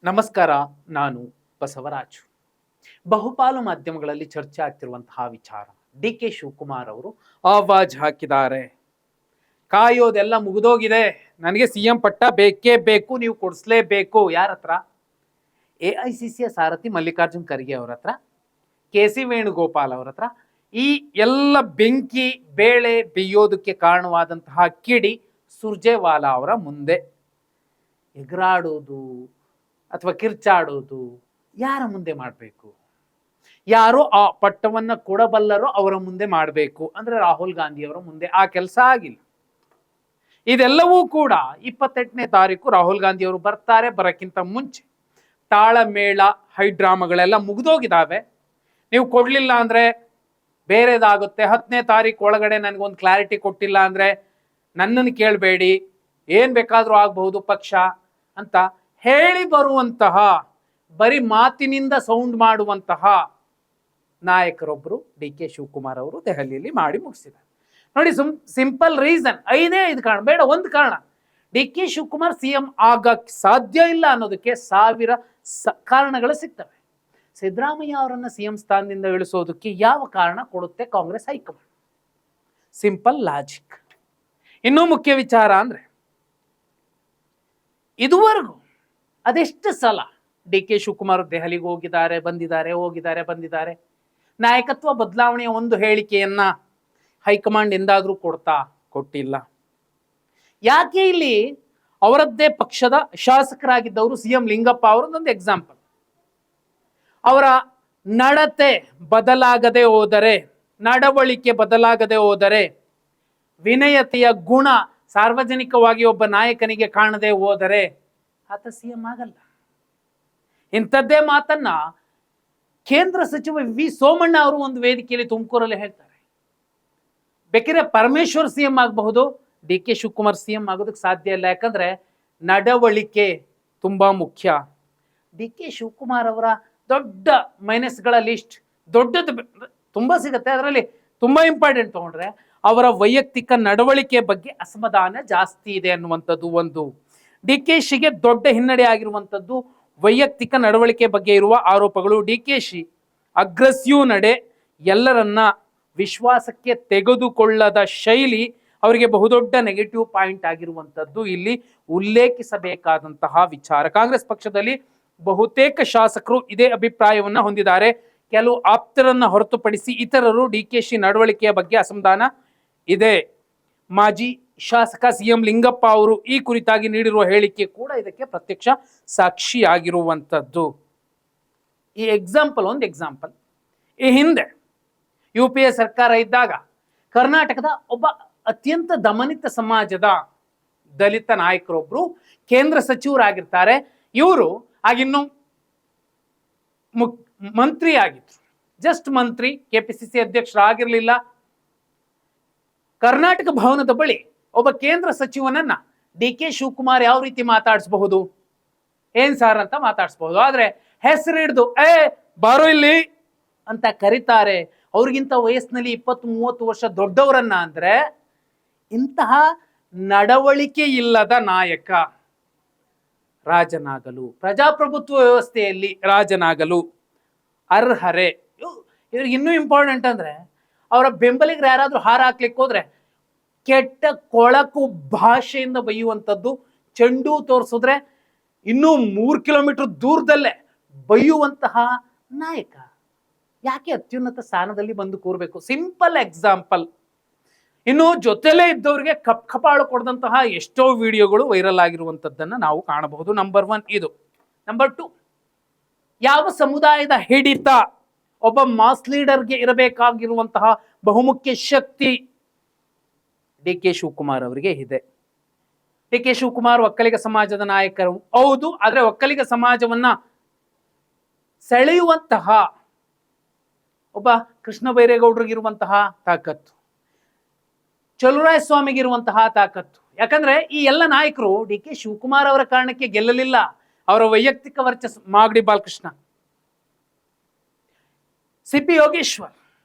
ನಮಸ್ಕಾರ. ನಾನು ಬಸವರಾಜು. ಬಹುಪಾಲು ಮಾಧ್ಯಮಗಳಲ್ಲಿ ಚರ್ಚೆ ಆಗ್ತಿರುವಂತಹ ವಿಚಾರ, ಡಿ ಕೆ ಶಿವಕುಮಾರ್ ಅವರು ಆವಾಜ್ ಹಾಕಿದ್ದಾರೆ. ಕಾಯೋದೆಲ್ಲ ಮುಗಿದೋಗಿದೆ, ನನಗೆ ಸಿಎಂ ಪಟ್ಟ ಬೇಕೇ ಬೇಕು, ನೀವು ಕೊಡಿಸ್ಲೇಬೇಕು. ಯಾರ ಹತ್ರ? AICCಯ ಸಾರಥಿ ಮಲ್ಲಿಕಾರ್ಜುನ್ ಖರ್ಗೆ ಅವರ ಹತ್ರ, KC ವೇಣುಗೋಪಾಲ್ ಅವರ ಹತ್ರ. ಈ ಎಲ್ಲ ಬೆಂಕಿ ಬೇಳೆ ಬೇಯೋದಕ್ಕೆ ಕಾರಣವಾದಂತಹ ಕಿಡಿ ಸುರ್ಜೇವಾಲಾ ಅವರ ಮುಂದೆ ಎಗರಾಡೋದು ಅಥವಾ ಕಿರ್ಚಾಡೋದು ಯಾರ ಮುಂದೆ ಮಾಡಬೇಕು? ಯಾರೋ ಆ ಪಟ್ಟವನ್ನ ಕೊಡಬಲ್ಲರೋ ಅವರ ಮುಂದೆ ಮಾಡಬೇಕು. ಅಂದ್ರೆ ರಾಹುಲ್ ಗಾಂಧಿ ಅವರ ಮುಂದೆ ಆ ಕೆಲಸ ಆಗಿಲ್ಲ. ಇದೆಲ್ಲವೂ ಕೂಡ 28ನೇ ತಾರೀಕು ರಾಹುಲ್ ಗಾಂಧಿ ಅವರು ಬರ್ತಾರೆ. ಬರಕ್ಕಿಂತ ಮುಂಚೆ ತಾಳಮೇಳ ಹೈಡ್ರಾಮಾಗಳೆಲ್ಲ ಮುಗಿದೋಗಿದ್ದಾವೆ. ನೀವು ಕೊಡ್ಲಿಲ್ಲ ಅಂದ್ರೆ ಬೇರೆದಾಗುತ್ತೆ. 10ನೇ ತಾರೀಕು ಒಳಗಡೆ ನನಗೊಂದು ಕ್ಲಾರಿಟಿ ಕೊಟ್ಟಿಲ್ಲ ಅಂದ್ರೆ ನನ್ನನ್ನು ಕೇಳಬೇಡಿ, ಏನ್ ಬೇಕಾದ್ರೂ ಆಗಬಹುದು ಪಕ್ಷ ಅಂತ ಹೇಳಿ ಬರುವಂತಹ, ಬರೀ ಮಾತಿನಿಂದ ಸೌಂಡ್ ಮಾಡುವಂತಹ ನಾಯಕರೊಬ್ಬರು ಡಿ ಕೆ ಶಿವಕುಮಾರ್ ಅವರು ದೆಹಲಿಯಲ್ಲಿ ಮಾಡಿ ಮುಗಿಸಿದ್ದಾರೆ. ನೋಡಿ, ಸಿಂಪಲ್ ರೀಸನ್, 5 ಕಾರಣ ಬೇಡ, ಒಂದು ಕಾರಣ. ಡಿ ಕೆ ಶಿವಕುಮಾರ್ CM ಆಗಕ್ಕೆ ಸಾಧ್ಯ ಇಲ್ಲ ಅನ್ನೋದಕ್ಕೆ 1000 ಕಾರಣಗಳು ಸಿಗ್ತವೆ. ಸಿದ್ದರಾಮಯ್ಯ ಅವರನ್ನ CM ಸ್ಥಾನದಿಂದ ಇಳಿಸೋದಕ್ಕೆ ಯಾವ ಕಾರಣ ಕೊಡುತ್ತೆ ಕಾಂಗ್ರೆಸ್ ಹೈಕಮಾಂಡ್? Simple logic. ಇನ್ನೂ ಮುಖ್ಯ ವಿಚಾರ ಅಂದ್ರೆ, ಇದುವರೆಗೂ ಅದೆಷ್ಟು ಸಲ ಡಿ ಕೆ ಶಿವಕುಮಾರ್ ದೆಹಲಿಗೆ ಹೋಗಿದ್ದಾರೆ, ಬಂದಿದ್ದಾರೆ. ನಾಯಕತ್ವ ಬದಲಾವಣೆಯ ಒಂದು ಹೇಳಿಕೆಯನ್ನ ಹೈಕಮಾಂಡ್ ಎಂದಾದ್ರೂ ಕೊಟ್ಟಿಲ್ಲ. ಯಾಕೆ? ಇಲ್ಲಿ ಅವರದ್ದೇ ಪಕ್ಷದ ಶಾಸಕರಾಗಿದ್ದವರು CM ಲಿಂಗಪ್ಪ ಅವರದೊಂದು ಎಕ್ಸಾಂಪಲ್. ಅವರ ನಡತೆ ಬದಲಾಗದೆ ಹೋದರೆ, ನಡವಳಿಕೆ ಬದಲಾಗದೆ ಹೋದರೆ, ವಿನಯತೆಯ ಗುಣ ಸಾರ್ವಜನಿಕವಾಗಿ ಒಬ್ಬ ನಾಯಕನಿಗೆ ಕಾಣದೆ ಹೋದರೆ ಆತ CM ಆಗಲ್ಲ. ಇಂಥದ್ದೇ ಮಾತನ್ನ ಕೇಂದ್ರ ಸಚಿವ ವಿ ಸೋಮಣ್ಣ ಅವರು ಒಂದು ವೇದಿಕೆಯಲ್ಲಿ ತುಮಕೂರಲ್ಲಿ ಹೇಳ್ತಾರೆ. ಬೇಕಿದ್ರೆ ಪರಮೇಶ್ವರ್ CM ಆಗಬಹುದು, ಡಿ ಕೆ ಶಿವಕುಮಾರ್ CM ಆಗೋದಕ್ಕೆ ಸಾಧ್ಯ ಇಲ್ಲ. ಯಾಕಂದ್ರೆ ನಡವಳಿಕೆ ತುಂಬಾ ಮುಖ್ಯ. ಡಿ ಕೆ ಶಿವಕುಮಾರ್ ಅವರ ದೊಡ್ಡ ಮೈನಸ್ಗಳ ಲಿಸ್ಟ್ ದೊಡ್ಡದು ತುಂಬಾ ಸಿಗುತ್ತೆ. ಅದರಲ್ಲಿ ತುಂಬಾ ಇಂಪಾರ್ಟೆಂಟ್ ತಗೊಂಡ್ರೆ ಅವರ ವೈಯಕ್ತಿಕ ನಡವಳಿಕೆ ಬಗ್ಗೆ ಅಸಮಾಧಾನ ಜಾಸ್ತಿ ಇದೆ ಅನ್ನುವಂಥದ್ದು ಒಂದು. ಡಿ ಕೆ ಶಿಗೆ ದೊಡ್ಡ ಹಿನ್ನಡೆ ಆಗಿರುವಂಥದ್ದು ವೈಯಕ್ತಿಕ ನಡವಳಿಕೆ ಬಗ್ಗೆ ಇರುವ ಆರೋಪಗಳು. ಡಿ ಕೆ ಶಿ ಅಗ್ರೆಸಿವ್ ನಡೆ, ಎಲ್ಲರನ್ನ ವಿಶ್ವಾಸಕ್ಕೆ ತೆಗೆದುಕೊಳ್ಳದ ಶೈಲಿ ಅವರಿಗೆ ಬಹುದೊಡ್ಡ ನೆಗೆಟಿವ್ ಪಾಯಿಂಟ್ ಆಗಿರುವಂಥದ್ದು ಇಲ್ಲಿ ಉಲ್ಲೇಖಿಸಬೇಕಾದಂತಹ ವಿಚಾರ. ಕಾಂಗ್ರೆಸ್ ಪಕ್ಷದಲ್ಲಿ ಬಹುತೇಕ ಶಾಸಕರು ಇದೇ ಅಭಿಪ್ರಾಯವನ್ನ ಹೊಂದಿದ್ದಾರೆ. ಕೆಲವು ಆಪ್ತರನ್ನ ಹೊರತುಪಡಿಸಿ ಇತರರು ಡಿ ಕೆ ಶಿ ನಡವಳಿಕೆಯ ಬಗ್ಗೆ ಅಸಮಾಧಾನ ಇದೆ. ಮಾಜಿ ಶಾಸಕ CM ಲಿಂಗಪ್ಪ ಅವರು ಈ ಕುರಿತಾಗಿ ನೀಡಿರುವ ಹೇಳಿಕೆ ಕೂಡ ಇದಕ್ಕೆ ಪ್ರತ್ಯಕ್ಷ ಸಾಕ್ಷಿಯಾಗಿರುವಂಥದ್ದು. ಈ ಒಂದು ಎಕ್ಸಾಂಪಲ್. ಈ ಹಿಂದೆ UPA ಸರ್ಕಾರ ಇದ್ದಾಗ ಕರ್ನಾಟಕದ ಒಬ್ಬ ಅತ್ಯಂತ ದಮನಿತ ಸಮಾಜದ ದಲಿತ ನಾಯಕರೊಬ್ರು ಕೇಂದ್ರ ಸಚಿವರಾಗಿರ್ತಾರೆ. ಇವರು ಆಗಿನ್ನು ಮಂತ್ರಿ ಆಗಿದ್ರು, ಜಸ್ಟ್ ಮಂತ್ರಿ, KPCC ಅಧ್ಯಕ್ಷರಾಗಿರ್ಲಿಲ್ಲ. ಕರ್ನಾಟಕ ಭವನದ ಬಳಿ ಒಬ್ಬ ಕೇಂದ್ರ ಸಚಿವನನ್ನ ಡಿ ಕೆ ಶಿವಕುಮಾರ್ ಯಾವ ರೀತಿ ಮಾತಾಡಿಸಬಹುದು, ಏನ್ ಸಾರ್ ಅಂತ ಮಾತಾಡಿಸಬಹುದು. ಆದ್ರೆ ಹೆಸರು ಹಿಡಿದು ಬಾರೋ ಇಲ್ಲಿ ಅಂತ ಕರೀತಾರೆ. ಅವ್ರಿಗಿಂತ ವಯಸ್ಸಿನಲ್ಲಿ 20-30 ವರ್ಷ ದೊಡ್ಡವರನ್ನ. ಅಂದ್ರೆ ಇಂತಹ ನಡವಳಿಕೆ ಇಲ್ಲದ ನಾಯಕ ರಾಜನಾಗಲು, ಪ್ರಜಾಪ್ರಭುತ್ವ ವ್ಯವಸ್ಥೆಯಲ್ಲಿ ರಾಜನಾಗಲು ಅರ್ಹರೇ? ಇವ್ರಿಗೆ ಇನ್ನೂ ಇಂಪಾರ್ಟೆಂಟ್ ಅಂದ್ರೆ, ಅವರ ಬೆಂಬಲಿಗರು ಯಾರಾದ್ರೂ ಹಾರ ಹಾಕ್ಲಿಕ್ಕೆ ಹೋದ್ರೆ ಕೆಟ್ಟ ಕೊಳಕು ಭಾಷೆಯಿಂದ ಬೈಯುವಂಥದ್ದು, ಚೆಂಡು ತೋರಿಸಿದ್ರೆ ಇನ್ನೂ 3 ಕಿಲೋಮೀಟರ್ ದೂರದಲ್ಲೇ ಬೈಯುವಂತಹ ನಾಯಕ ಯಾಕೆ ಅತ್ಯುನ್ನತ ಸ್ಥಾನದಲ್ಲಿ ಬಂದು ಕೂರ್ಬೇಕು? Simple example. ಇನ್ನು ಜೊತೆಲೇ ಇದ್ದವ್ರಿಗೆ ಕಪಾಳು ಕೊಡದಂತಹ ಎಷ್ಟೋ ವಿಡಿಯೋಗಳು ವೈರಲ್ ಆಗಿರುವಂಥದ್ದನ್ನ ನಾವು ಕಾಣಬಹುದು. ನಂಬರ್ 1 ಇದು. ನಂಬರ್ 2, ಯಾವ ಸಮುದಾಯದ ಹಿಡಿತ ಒಬ್ಬ ಮಾಸ್ ಲೀಡರ್ಗೆ ಇರಬೇಕಾಗಿರುವಂತಹ ಬಹುಮುಖ್ಯ ಶಕ್ತಿ ಡಿ ಕೆ ಶಿವಕುಮಾರ್ ಅವರಿಗೆ ಇದೆ. ಡಿ ಕೆ ಶಿವಕುಮಾರ್ ಒಕ್ಕಲಿಗ ಸಮಾಜದ ನಾಯಕರು ಹೌದು, ಆದ್ರೆ ಒಕ್ಕಲಿಗ ಸಮಾಜವನ್ನ ಸೆಳೆಯುವಂತಹ ಒಬ್ಬ ಕೃಷ್ಣ ಬೈರೇಗೌಡರಿಗಿರುವಂತಹ ತಾಕತ್ತು, ಚಲುವರಾಯ ಸ್ವಾಮಿಗಿರುವಂತಹ ತಾಕತ್ತು. ಯಾಕಂದ್ರೆ ಈ ಎಲ್ಲ ನಾಯಕರು ಡಿ ಕೆ ಶಿವಕುಮಾರ್ ಅವರ ಕಾರಣಕ್ಕೆ ಗೆಲ್ಲಲಿಲ್ಲ. ಅವರ ವೈಯಕ್ತಿಕ ವರ್ಚಸ್ಸು, ಮಾಗಡಿ ಬಾಲಕೃಷ್ಣ, CP ಯೋಗೇಶ್ವರ್,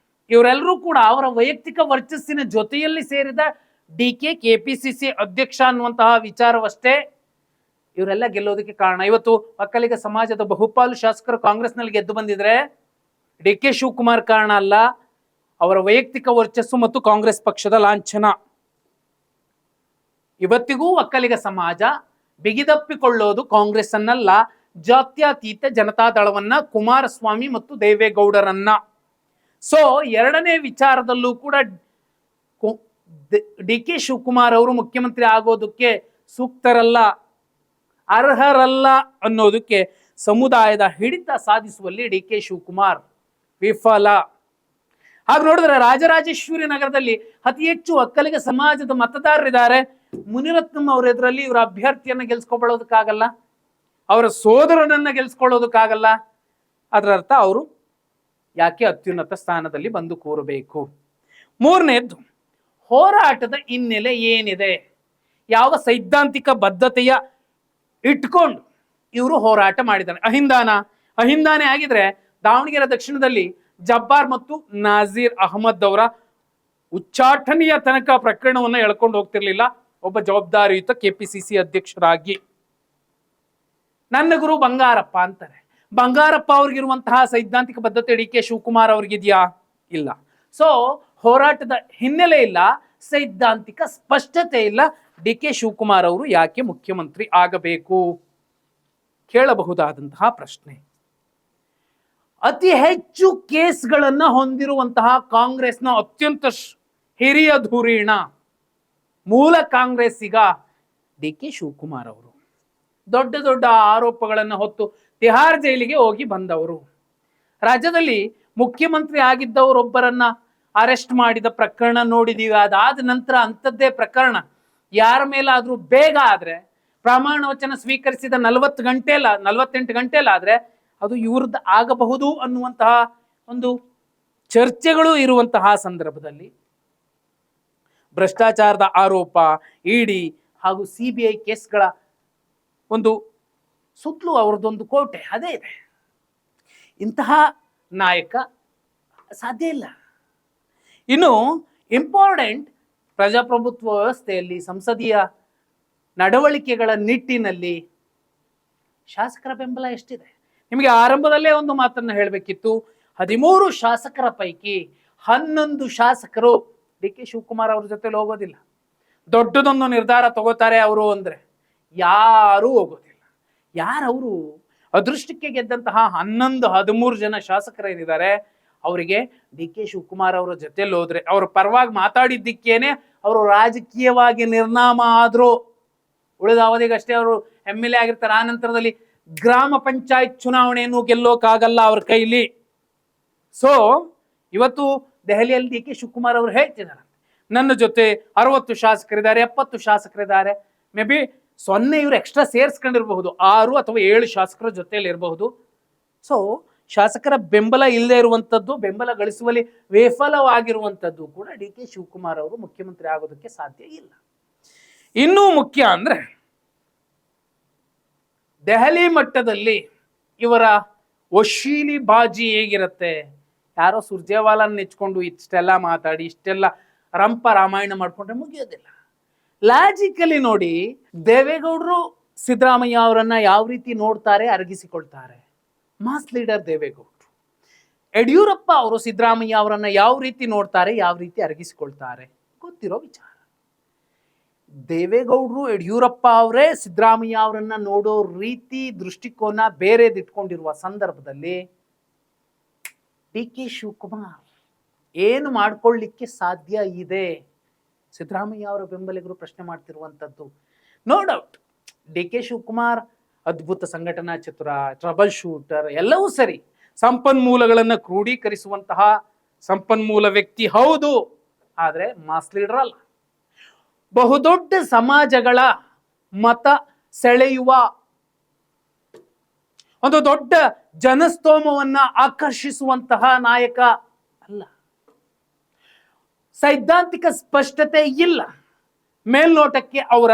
ಇವರೆಲ್ಲರೂ ಕೂಡ ಅವರ ವೈಯಕ್ತಿಕ ವರ್ಚಸ್ಸಿನ ಜೊತೆಯಲ್ಲಿ ಸೇರಿದ ಡಿ ಕೆ KPCC ಅಧ್ಯಕ್ಷ ಅನ್ನುವಂತಹ ವಿಚಾರವಷ್ಟೇ ಇವರೆಲ್ಲ ಗೆಲ್ಲೋದಕ್ಕೆ ಕಾರಣ. ಇವತ್ತು ಒಕ್ಕಲಿಗ ಸಮಾಜದ ಬಹುಪಾಲು ಶಾಸಕರು ಕಾಂಗ್ರೆಸ್ನಲ್ಲಿ ಗೆದ್ದು ಬಂದಿದ್ರೆ ಡಿ ಕೆ ಶಿವಕುಮಾರ್ ಕಾರಣ ಅಲ್ಲ, ಅವರ ವೈಯಕ್ತಿಕ ವರ್ಚಸ್ಸು ಮತ್ತು ಕಾಂಗ್ರೆಸ್ ಪಕ್ಷದ ಲಾಂಛನ. ಇವತ್ತಿಗೂ ಒಕ್ಕಲಿಗ ಸಮಾಜ ಬಿಗಿದಪ್ಪಿಕೊಳ್ಳೋದು ಕಾಂಗ್ರೆಸ್ ಅನ್ನಲ್ಲ, ಜಾತ್ಯತೀತ ಜನತಾದಳವನ್ನ, ಕುಮಾರಸ್ವಾಮಿ ಮತ್ತು ದೇವೇಗೌಡರನ್ನ. ಸೊ ಎರಡನೇ ವಿಚಾರದಲ್ಲೂ ಕೂಡ ಡಿ ಕೆ ಶಿವಕುಮಾರ್ ಅವರು ಮುಖ್ಯಮಂತ್ರಿ ಆಗೋದಕ್ಕೆ ಸೂಕ್ತರಲ್ಲ, ಅರ್ಹರಲ್ಲ ಅನ್ನೋದಕ್ಕೆ ಸಮುದಾಯದ ಹಿಡಿತ ಸಾಧಿಸುವಲ್ಲಿ ಡಿ ಕೆ ಶಿವಕುಮಾರ್ ವಿಫಲ. ಹಾಗೆ ನೋಡಿದ್ರೆ ರಾಜರಾಜೇಶ್ವರಿ ನಗರದಲ್ಲಿ ಅತಿ ಹೆಚ್ಚು ಒಕ್ಕಲಿಗ ಸಮಾಜದ ಮತದಾರರಿದ್ದಾರೆ. ಮುನಿರತ್ನಂ ಅವರ ಎದುರಲ್ಲಿ ಇವರ ಅಭ್ಯರ್ಥಿಯನ್ನ ಗೆಲ್ಸ್ಕೊಕೊಳ್ಳೋದಕ್ಕಾಗಲ್ಲ, ಅವರ ಸೋದರನನ್ನ ಗೆಲ್ಸ್ಕೊಳ್ಳೋದಕ್ಕಾಗಲ್ಲ. ಅದರ ಅರ್ಥ ಅವರು ಯಾಕೆ ಅತ್ಯುನ್ನತ ಸ್ಥಾನದಲ್ಲಿ ಬಂದು ಕೂರಬೇಕು. ಮೂರನೇದ್ದು, ಹೋರಾಟದ ಹಿನ್ನೆಲೆ ಏನಿದೆ, ಯಾವ ಸೈದ್ಧಾಂತಿಕ ಬದ್ಧತೆಯ ಇಟ್ಕೊಂಡು ಇವರು ಹೋರಾಟ ಮಾಡಿದ್ದಾರೆ. ಅಹಿಂದಾನೆ ಆಗಿದ್ರೆ ದಾವಣಗೆರೆ ದಕ್ಷಿಣದಲ್ಲಿ ಜಬ್ಬಾರ್ ಮತ್ತು ನಾಜೀರ್ ಅಹಮದ್ ಅವರ ಉಚ್ಚಾಟನೆಯ ತನಕ ಪ್ರಕರಣವನ್ನು ಎಳ್ಕೊಂಡು ಹೋಗ್ತಿರ್ಲಿಲ್ಲ ಒಬ್ಬ ಜವಾಬ್ದಾರಿಯುತ ಕೆಪಿಸಿಸಿ ಅಧ್ಯಕ್ಷರಾಗಿ. ನನ್ನ ಗುರು ಬಂಗಾರಪ್ಪ ಅಂತಾರೆ. ಬಂಗಾರಪ್ಪ ಅವ್ರಿಗಿರುವಂತಹ ಸೈದ್ಧಾಂತಿಕ ಬದ್ಧತೆ ಡಿ ಕೆ ಶಿವಕುಮಾರ್ ಅವ್ರಿಗಿದೆಯಾ? ಇಲ್ಲ. ಸೊ ಹೋರಾಟದ ಹಿನ್ನೆಲೆ ಇಲ್ಲ, ಸೈದ್ಧಾಂತಿಕ ಸ್ಪಷ್ಟತೆ ಇಲ್ಲ. ಡಿ ಕೆ ಶಿವಕುಮಾರ್ ಅವರು ಯಾಕೆ ಮುಖ್ಯಮಂತ್ರಿ ಆಗಬೇಕು ಕೇಳಬಹುದಾದಂತಹ ಪ್ರಶ್ನೆ. ಅತಿ ಹೆಚ್ಚು ಕೇಸ್ಗಳನ್ನ ಹೊಂದಿರುವಂತಹ ಕಾಂಗ್ರೆಸ್ನ ಅತ್ಯಂತ ಹಿರಿಯ ಧುರೀಣ ಮೂಲ ಕಾಂಗ್ರೆಸ್ಸಿಗ ಡಿ ಕೆ ಶಿವಕುಮಾರ್ ಅವರು. ದೊಡ್ಡ ದೊಡ್ಡ ಆರೋಪಗಳನ್ನು ಹೊತ್ತು ತಿಹಾರ್ ಜೈಲಿಗೆ ಹೋಗಿ ಬಂದವರು. ರಾಜ್ಯದಲ್ಲಿ ಮುಖ್ಯಮಂತ್ರಿ ಆಗಿದ್ದವರೊಬ್ಬರನ್ನ ಅರೆಸ್ಟ್ ಮಾಡಿದ ಪ್ರಕರಣ ನೋಡಿದೀವಿ. ಅದಾದ ನಂತರ ಅಂಥದ್ದೇ ಪ್ರಕರಣ ಯಾರ ಮೇಲಾದ್ರೂ ಬೇಗ ಆದ್ರೆ, ಪ್ರಮಾಣ ವಚನ ಸ್ವೀಕರಿಸಿದ 48 ಗಂಟೆಲಾದ್ರೆ ಅದು ಇವ್ರದ್ದು ಆಗಬಹುದು ಅನ್ನುವಂತಹ ಒಂದು ಚರ್ಚೆಗಳು ಇರುವಂತಹ ಸಂದರ್ಭದಲ್ಲಿ ಭ್ರಷ್ಟಾಚಾರದ ಆರೋಪ, ಇಡಿ ಹಾಗೂ ಸಿಬಿಐ ಕೇಸ್ಗಳ ಒಂದು ಸುತ್ತಲೂ ಅವ್ರದ್ದೊಂದು ಕೋಟೆ ಅದೇ ಇದೆ. ಇಂತಹ ನಾಯಕ ಸಾಧ್ಯ ಇಲ್ಲ. ಇನ್ನು ಇಂಪಾರ್ಟೆಂಟ್, ಪ್ರಜಾಪ್ರಭುತ್ವ ವ್ಯವಸ್ಥೆಯಲ್ಲಿ ಸಂಸದೀಯ ನಡವಳಿಕೆಗಳ ನಿಟ್ಟಿನಲ್ಲಿ ಶಾಸಕರ ಬೆಂಬಲ ಎಷ್ಟಿದೆ? ನಿಮಗೆ ಆರಂಭದಲ್ಲೇ ಒಂದು ಮಾತನ್ನು ಹೇಳಬೇಕಿತ್ತು. 13 ಶಾಸಕರ ಪೈಕಿ 11 ಶಾಸಕರು ಡಿ ಕೆ ಶಿವಕುಮಾರ್ ಅವ್ರ ಜೊತೆಲಿ ಹೋಗೋದಿಲ್ಲ. ದೊಡ್ಡದೊಂದು ನಿರ್ಧಾರ ತಗೋತಾರೆ ಅವರು ಅಂದ್ರೆ ಯಾರೂ ಹೋಗೋದಿಲ್ಲ. ಯಾರವರು? ಅದೃಷ್ಟಕ್ಕೆ ಗೆದ್ದಂತಹ 13 ಜನ ಶಾಸಕರೇನಿದ್ದಾರೆ ಅವರಿಗೆ ಡಿ ಕೆ ಶಿವಕುಮಾರ್ ಅವರ ಜೊತೆಲಿ ಹೋದ್ರೆ, ಅವ್ರ ಪರವಾಗಿ ಮಾತಾಡಿದ್ದಕ್ಕೇನೆ ಅವರು ರಾಜಕೀಯವಾಗಿ ನಿರ್ನಾಮ ಆದ್ರು. ಉಳಿದ ಅವಧಿಗಷ್ಟೇ ಅವರು MLA ಆಗಿರ್ತಾರೆ. ಆ ನಂತರದಲ್ಲಿ ಗ್ರಾಮ ಪಂಚಾಯತ್ ಚುನಾವಣೆಯನ್ನು ಗೆಲ್ಲೋಕ್ಕಾಗಲ್ಲ ಅವ್ರ ಕೈಲಿ. ಸೊ ಇವತ್ತು ದೆಹಲಿಯಲ್ಲಿ ಡಿ ಕೆ ಶಿವಕುಮಾರ್ ಅವರು ಹೇಳ್ತಿದ್ದಾರೆ, ನನ್ನ ಜೊತೆ 60 ಶಾಸಕರಿದ್ದಾರೆ, 70 ಶಾಸಕರಿದ್ದಾರೆ. ಮೇ ಬಿ 0 ಇವರು ಎಕ್ಸ್ಟ್ರಾ ಸೇರಿಸ್ಕೊಂಡಿರಬಹುದು, 6 ಅಥವಾ 7 ಶಾಸಕರ ಜೊತೆಯಲ್ಲಿ ಇರಬಹುದು. ಸೊ ಶಾಸಕರ ಬೆಂಬಲ ಇಲ್ಲದೆ ಇರುವಂಥದ್ದು, ಬೆಂಬಲ ಗಳಿಸುವಲ್ಲಿ ವಿಫಲವಾಗಿರುವಂಥದ್ದು ಕೂಡ ಡಿ ಕೆ ಶಿವಕುಮಾರ್ ಅವರು ಮುಖ್ಯಮಂತ್ರಿ ಆಗೋದಕ್ಕೆ ಸಾಧ್ಯ ಇಲ್ಲ. ಇನ್ನೂ ಮುಖ್ಯ ಅಂದ್ರೆ ದೆಹಲಿ ಮಟ್ಟದಲ್ಲಿ ಇವರ ವಶೀಲಿ ಬಾಜಿ ಹೇಗಿರುತ್ತೆ? ಯಾರೋ ಸುರ್ಜೇವಾಲನ್ ನೆಚ್ಕೊಂಡು ಇಷ್ಟೆಲ್ಲ ಮಾತಾಡಿ ಇಷ್ಟೆಲ್ಲ ರಂಪ ರಾಮಾಯಣ ಮಾಡ್ಕೊಂಡ್ರೆ ಮುಗಿಯೋದಿಲ್ಲ. ಲಾಜಿಕಲಿ ನೋಡಿ, ದೇವೇಗೌಡರು ಸಿದ್ದರಾಮಯ್ಯ ಅವರನ್ನ ಯಾವ ರೀತಿ ನೋಡ್ತಾರೆ, ಅರಗಿಸಿಕೊಳ್ತಾರೆ. ಮಾಸ್ ಲೀಡರ್ ದೇವೇಗೌಡರು. ಯಡಿಯೂರಪ್ಪ ಅವರು ಸಿದ್ದರಾಮಯ್ಯ ಅವರನ್ನ ಯಾವ ರೀತಿ ನೋಡ್ತಾರೆ, ಯಾವ ರೀತಿ ಅರಗಿಸಿಕೊಳ್ತಾರೆ ಗೊತ್ತಿರೋ ವಿಚಾರ. ದೇವೇಗೌಡರು ಯಡಿಯೂರಪ್ಪ ಅವರೇ ಸಿದ್ದರಾಮಯ್ಯ ಅವರನ್ನ ನೋಡೋ ರೀತಿ, ದೃಷ್ಟಿಕೋನ ಬೇರೆದಿಟ್ಕೊಂಡಿರುವ ಸಂದರ್ಭದಲ್ಲಿ ಡಿ ಕೆ ಶಿವಕುಮಾರ್ ಏನು ಮಾಡ್ಕೊಳ್ಳಿಕ್ಕೆ ಸಾಧ್ಯ ಇದೆ? ಸಿದ್ದರಾಮಯ್ಯ ಅವರ ಬೆಂಬಲಿಗರು ಪ್ರಶ್ನೆ ಮಾಡ್ತಿರುವಂಥದ್ದು. No doubt D K Shivakumar ಅದ್ಭುತ ಸಂಘಟನಾ ಚತುರ, ಟ್ರಬಲ್ ಶೂಟರ್, ಎಲ್ಲವೂ ಸರಿ. ಸಂಪನ್ಮೂಲಗಳನ್ನು ಕ್ರೋಢೀಕರಿಸುವಂತಹ ಸಂಪನ್ಮೂಲ ವ್ಯಕ್ತಿ ಹೌದು, ಆದರೆ ಮಾಸ್ ಲೀಡರ್ ಅಲ್ಲ. ಬಹುದೊಡ್ಡ ಸಮಾಜಗಳ ಮತ ಸೆಳೆಯುವ ಒಂದು ದೊಡ್ಡ ಜನಸ್ತೋಮವನ್ನ ಆಕರ್ಷಿಸುವಂತಹ ನಾಯಕ ಅಲ್ಲ. ಸೈದ್ಧಾಂತಿಕ ಸ್ಪಷ್ಟತೆ ಇಲ್ಲ. ಮೇಲ್ನೋಟಕ್ಕೆ ಅವರ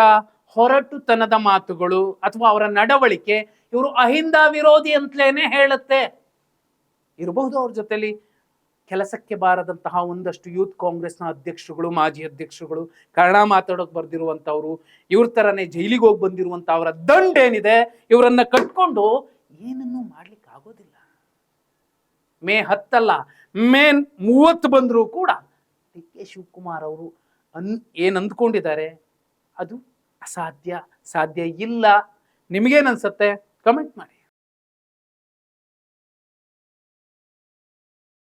ಹೊರಟುತನದ ಮಾತುಗಳು ಅಥವಾ ಅವರ ನಡವಳಿಕೆ ಇವರು ಅಹಿಂದ ವಿರೋಧಿ ಅಂತಲೇನೆ ಹೇಳುತ್ತೆ. ಇರಬಹುದು ಅವ್ರ ಜೊತೆಲಿ ಕೆಲಸಕ್ಕೆ ಬಾರದಂತಹ ಒಂದಷ್ಟು ಯೂತ್ ಕಾಂಗ್ರೆಸ್ನ ಅಧ್ಯಕ್ಷರುಗಳು, ಮಾಜಿ ಅಧ್ಯಕ್ಷರುಗಳು, ಕನ್ನಡ ಮಾತಾಡೋಕೆ ಬರ್ದಿರುವಂಥವ್ರು, ಇವ್ರ ಥರನೇ ಜೈಲಿಗೆ ಹೋಗಿ ಬಂದಿರುವಂಥ ಅವರ ದಂಡೇನಿದೆ, ಇವರನ್ನ ಕಟ್ಕೊಂಡು ಏನನ್ನೂ ಮಾಡ್ಲಿಕ್ಕೆ ಆಗೋದಿಲ್ಲ. ಮೇ 10 ಅಲ್ಲ, ಮೇ 30 ಬಂದರೂ ಕೂಡ ಡಿ ಕೆ ಶಿವಕುಮಾರ್ ಅವರು ಏನು ಅಂದ್ಕೊಂಡಿದ್ದಾರೆ ಅದು ಅಸಾಧ್ಯ, ಸಾಧ್ಯ ಇಲ್ಲ. ನಿಮಗೇನನ್ಸುತ್ತೆ? ಕಮೆಂಟ್ ಮಾಡಿ.